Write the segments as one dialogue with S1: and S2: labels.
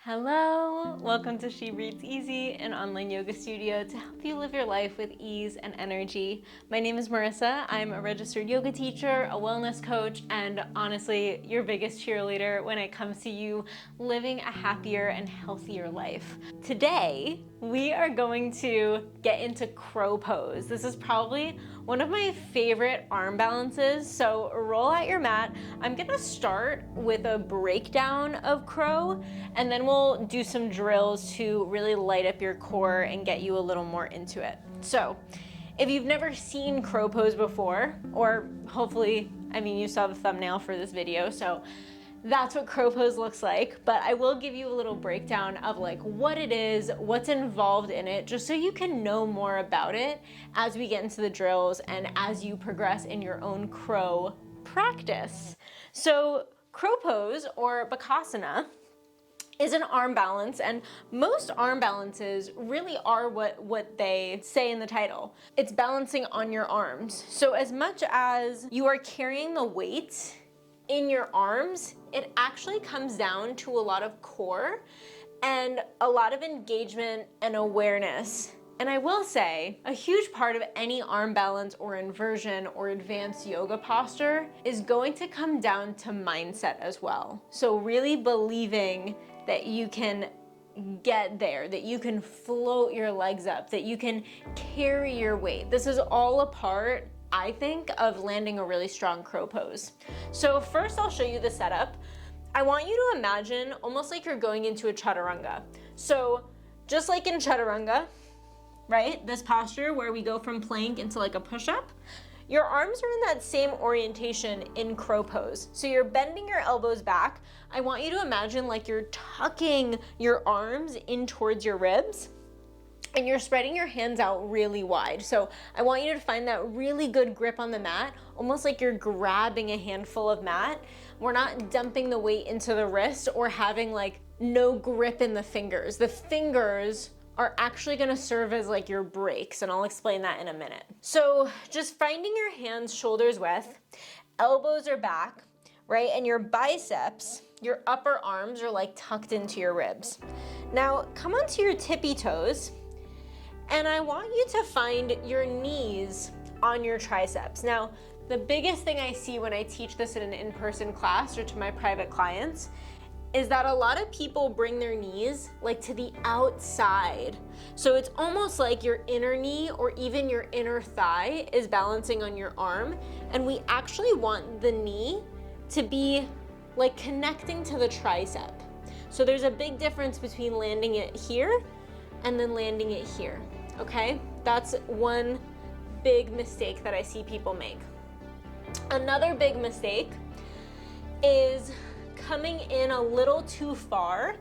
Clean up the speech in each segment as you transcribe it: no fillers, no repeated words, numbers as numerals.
S1: Hello, welcome to She Breathes Easy, an online yoga studio to help you live your life with ease and energy. My name is Marissa. I'm a registered yoga teacher, a wellness coach, and honestly, your biggest cheerleader when it comes to you living a happier and healthier life. Today, we are going to get into crow pose. This is probably one of my favorite arm balances, so roll out your mat. I'm gonna start with a breakdown of crow, and then we'll do some drills to really light up your core and get you a little more into it. So, if you've never seen crow pose before, or hopefully, you saw the thumbnail for this video, so that's what crow pose looks like, but I will give you a little breakdown of what it is, what's involved in it, just so you can know more about it as we get into the drills and as you progress in your own crow practice. So crow pose, or Bakasana, is an arm balance, and most arm balances really are what they say in the title. It's balancing on your arms. So as much as you are carrying the weight in your arms, it actually comes down to a lot of core and a lot of engagement and awareness. And I will say, a huge part of any arm balance or inversion or advanced yoga posture is going to come down to mindset as well. So really believing that you can get there, that you can float your legs up, that you can carry your weight. This is all a part, I think, of landing a really strong crow pose. So first I'll show you the setup. I want you to imagine almost like you're going into a chaturanga. So just like in chaturanga, right? This posture where we go from plank into like a push-up, your arms are in that same orientation in crow pose. So you're bending your elbows back. I want you to imagine like you're tucking your arms in towards your ribs, and you're spreading your hands out really wide. So I want you to find that really good grip on the mat, almost like you're grabbing a handful of mat. We're not dumping the weight into the wrist or having no grip in the fingers. The fingers are actually gonna serve as your brakes, and I'll explain that in a minute. So just finding your hands shoulders width, elbows are back, right? And your biceps, your upper arms are tucked into your ribs. Now come onto your tippy toes, and I want you to find your knees on your triceps. Now, the biggest thing I see when I teach this in an in-person class or to my private clients is that a lot of people bring their knees to the outside. So it's almost like your inner knee or even your inner thigh is balancing on your arm. And we actually want the knee to be connecting to the tricep. So there's a big difference between landing it here and then landing it here, okay? That's one big mistake that I see people make. Another big mistake is coming in a little too far,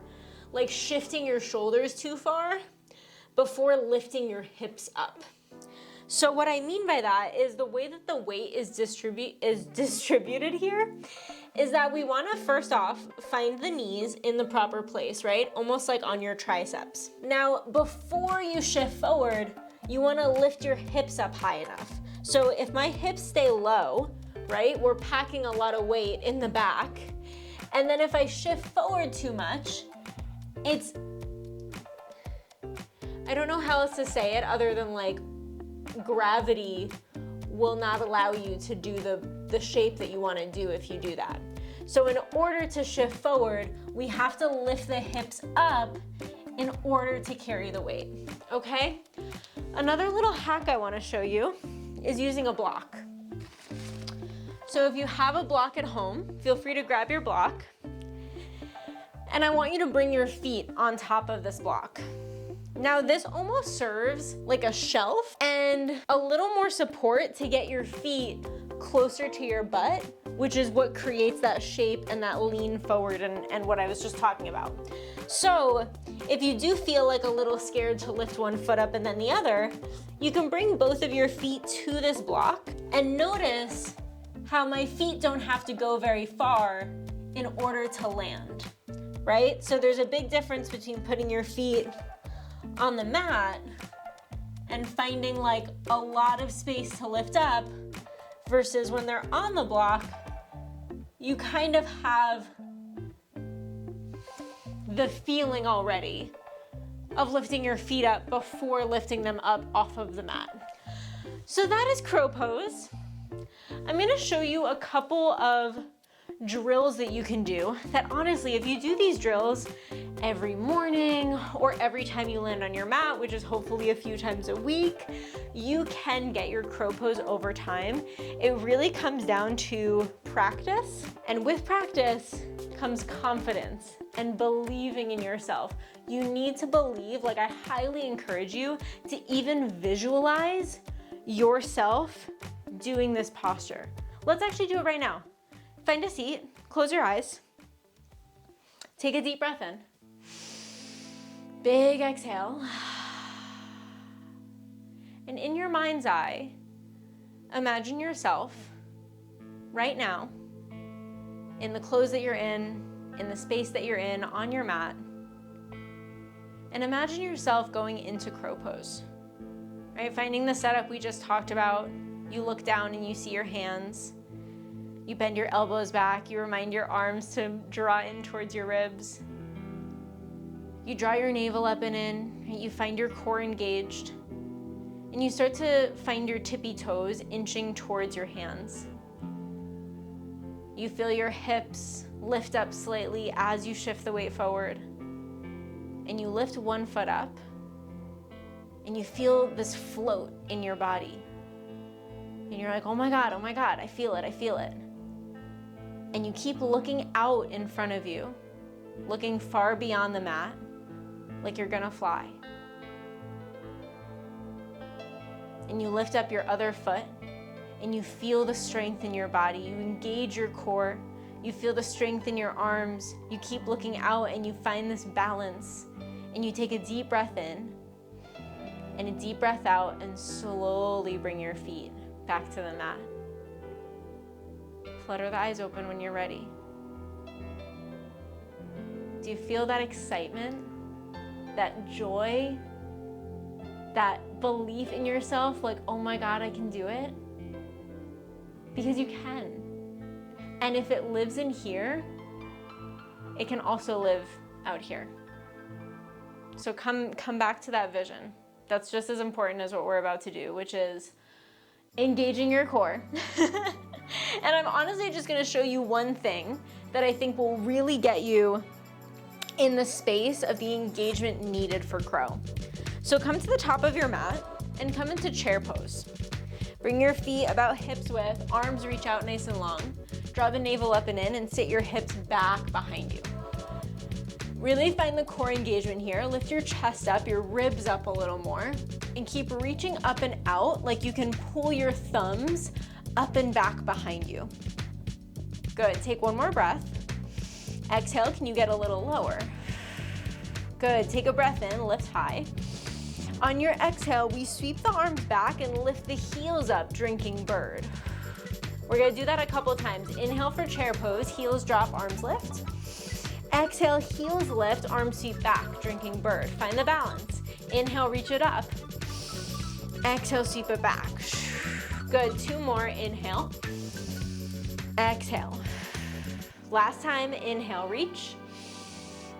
S1: shifting your shoulders too far before lifting your hips up. So what I mean by that is the way that the weight is distributed here is that we want to first off find the knees in the proper place, right? Almost like on your triceps. Now, before you shift forward, you want to lift your hips up high enough. So if my hips stay low, right, we're packing a lot of weight in the back. And then if I shift forward too much, I don't know how else to say it other than gravity will not allow you to do the shape that you want to do if you do that. So in order to shift forward, we have to lift the hips up in order to carry the weight, okay? Another little hack I want to show you is using a block. So if you have a block at home, feel free to grab your block. And I want you to bring your feet on top of this block. Now this almost serves like a shelf and a little more support to get your feet closer to your butt, which is what creates that shape and that lean forward and what I was just talking about. So if you do feel a little scared to lift one foot up and then the other, you can bring both of your feet to this block and notice how my feet don't have to go very far in order to land, right? So there's a big difference between putting your feet on the mat and finding a lot of space to lift up versus when they're on the block, you kind of have the feeling already of lifting your feet up before lifting them up off of the mat. So that is crow pose. I'm gonna show you a couple of drills that you can do that honestly, if you do these drills every morning or every time you land on your mat, which is hopefully a few times a week, you can get your crow pose over time. It really comes down to practice, and with practice comes confidence and believing in yourself. You need to believe, like I highly encourage you to even visualize yourself doing this posture. Let's actually do it right now. Find a seat, close your eyes, take a deep breath in, big exhale, and in your mind's eye, imagine yourself right now in the clothes that you're in the space that you're in, on your mat, and imagine yourself going into crow pose, right? Finding the setup we just talked about. You look down and you see your hands. You bend your elbows back. You remind your arms to draw in towards your ribs. You draw your navel up and in. You find your core engaged. And you start to find your tippy toes inching towards your hands. You feel your hips lift up slightly as you shift the weight forward. And you lift one foot up. And you feel this float in your body. And you're like, oh my God, I feel it. And you keep looking out in front of you, looking far beyond the mat, like you're gonna fly. And you lift up your other foot, and you feel the strength in your body. You engage your core, you feel the strength in your arms. You keep looking out, and you find this balance. And you take a deep breath in, and a deep breath out, and slowly bring your feet back to the mat. Flutter the eyes open when you're ready. Do you feel that excitement, that joy, that belief in yourself, like, oh my God, I can do it? Because you can. And if it lives in here, it can also live out here. So come back to that vision. That's just as important as what we're about to do, which is engaging your core. And I'm honestly just gonna show you one thing that I think will really get you in the space of the engagement needed for crow. So come to the top of your mat and come into chair pose. Bring your feet about hips width, arms reach out nice and long. Draw the navel up and in and sit your hips back behind you. Really find the core engagement here. Lift your chest up, your ribs up a little more, and keep reaching up and out like you can pull your thumbs up and back behind you. Good, take one more breath. Exhale, can you get a little lower? Good, take a breath in, lift high. On your exhale, we sweep the arms back and lift the heels up, drinking bird. We're gonna do that a couple times. Inhale for chair pose, heels drop, arms lift. Exhale, heels lift, arms sweep back, drinking bird. Find the balance. Inhale, reach it up. Exhale, sweep it back. Good, two more, inhale. Exhale. Last time, inhale, reach.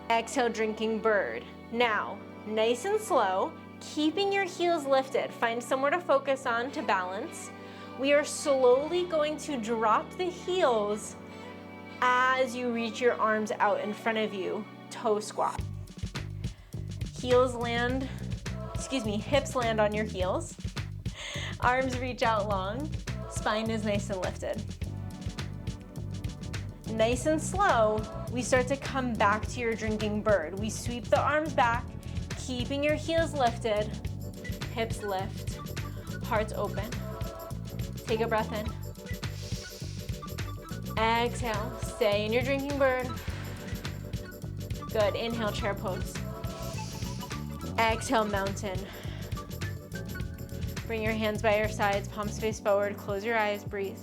S1: Exhale, drinking bird. Now, nice and slow, keeping your heels lifted. Find somewhere to focus on to balance. We are slowly going to drop the heels as you reach your arms out in front of you, toe squat. Hips land on your heels. Arms reach out long, spine is nice and lifted. Nice and slow, we start to come back to your drinking bird. We sweep the arms back, keeping your heels lifted, hips lift, hearts open. Take a breath in. Exhale, stay in your drinking bird. Good, inhale, chair pose. Exhale, mountain. Bring your hands by your sides, palms face forward, close your eyes, breathe.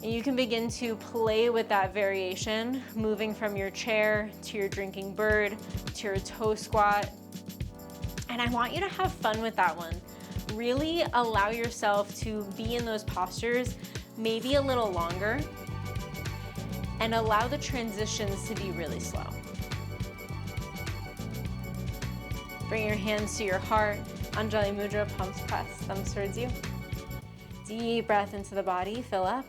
S1: And you can begin to play with that variation, moving from your chair to your drinking bird, to your toe squat. And I want you to have fun with that one. Really allow yourself to be in those postures maybe a little longer. and allow the transitions to be really slow. Bring your hands to your heart. Anjali Mudra, palms pressed, thumbs towards you. Deep breath into the body, fill up.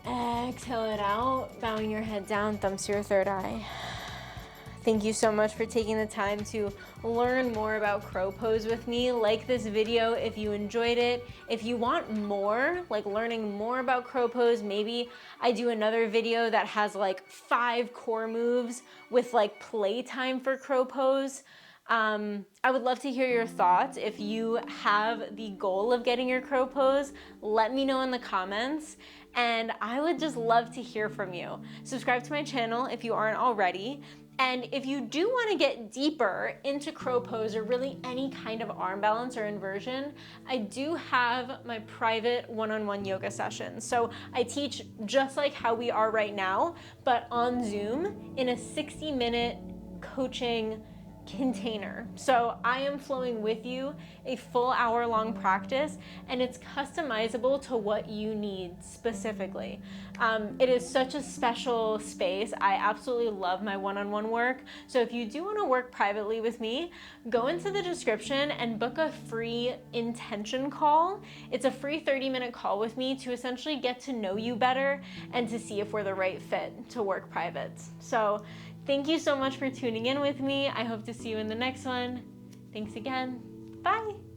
S1: Exhale it out, bowing your head down, thumbs to your third eye. Thank you so much for taking the time to learn more about crow pose with me. Like this video if you enjoyed it. If you want more, like learning more about crow pose, maybe I do another video that has like 5 core moves with like playtime for crow pose. I would love to hear your thoughts. If you have the goal of getting your crow pose, let me know in the comments, and I would just love to hear from you. Subscribe to my channel if you aren't already. And if you do want to get deeper into crow pose or really any kind of arm balance or inversion, I do have my private one-on-one yoga sessions. So I teach just like how we are right now, but on Zoom in a 60-minute coaching container. So I am flowing with you a full hour-long practice, and it's customizable to what you need specifically. It is such a special space. I absolutely love my one-on-one work. So if you do want to work privately with me, go into the description and book a free intention call. It's a free 30-minute call with me to essentially get to know you better and to see if we're the right fit to work private. So thank you so much for tuning in with me. I hope to see you in the next one. Thanks again. Bye.